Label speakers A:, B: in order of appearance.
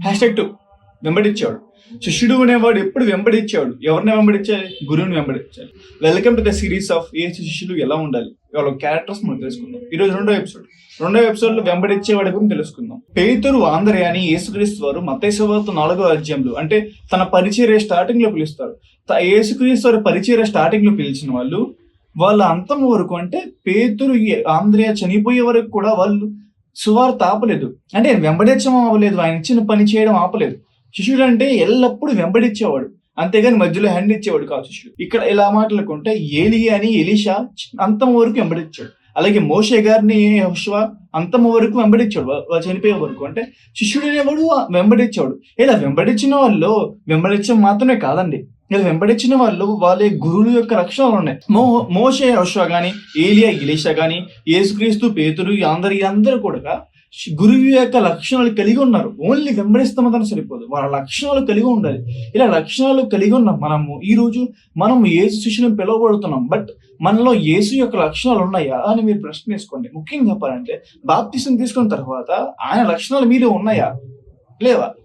A: #2 వెంబడించేవాడు. శిష్యుడు అనేవాడు ఎప్పుడు వెంబడించేవాడు. ఎవరిని వెంబడించాలి? గురువుని వెంబడించాలి. Welcome to the series of Yesu శిష్యులు ఎలా ఉండాలి. వాళ్ళ క్యారెక్టర్స్ మనం తెలుసుకుందాం. ఈరోజు రెండో ఎపిసోడ్ లో వెంబడించేవాడి గురించి తెలుసుకుందాం. పేతురు, ఆంద్రెయాని యేసుక్రీస్తు వారు మత్తయి సువార్త 4వ అధ్యాయంలో అంటే తన పరిచర్య స్టార్టింగ్ లో పిలుస్తారు. యేసుక్రీస్తు వారి పరిచర్య స్టార్టింగ్ లో పిలిచిన వాళ్ళ అంతం వరకు అంటే పేతురు, ఆంద్రెయ చనిపోయే వరకు కూడా వాళ్ళు సువార్త ఆపలేదు. అంటే వెంబడించడం ఆపలేదు, ఆయన ఇచ్చిన పని చేయడం ఆపలేదు. శిష్యుడు అంటే ఎల్లప్పుడూ వెంబడించేవాడు, అంతేగాని మధ్యలో హ్యాండ్ ఇచ్చేవాడు కాదు శిష్యుడు. ఇక్కడ ఇలా మాట్లాడుకుంటే ఏలియాని, ఎలీషా అంతం వరకు వెంబడించాడు. అలాగే మోషే గారిని యెహోషువ అంతం వరకు వెంబడించాడు, వాళ్ళు చనిపోయే వరకు. అంటే శిష్యుడు అనేవాడు వెంబడించాడు. ఇలా వెంబడించిన వాళ్ళు వెంబడించడం మాత్రమే కాదండి, ఇలా వెంబడించిన వాళ్ళ గురువుల యొక్క లక్షణాలు ఉన్నాయి. మోషే, యెహోషువ గాని, ఏలియా, ఎలీషా గాని, యేసుక్రీస్తు, పేతురు, అందరూ కూడా గురువు యొక్క లక్షణాలు కలిగి ఉన్నారు. ఓన్లీ వెంబడిస్తామని సరిపోదు, వాళ్ళ లక్షణాలు కలిగి ఉండాలి. ఇలా లక్షణాలు కలిగి ఉన్న మనం యేసు శిష్యులను పిలువబడుతున్నాం. బట్ మనలో యేసు యొక్క లక్షణాలు ఉన్నాయా అని మీరు ప్రశ్న వేసుకోండి. ముఖ్యంగా చెప్పాలంటే బాప్తిసం తీసుకున్న తర్వాత ఆయన లక్షణాలు మీలో ఉన్నాయా, లేవా?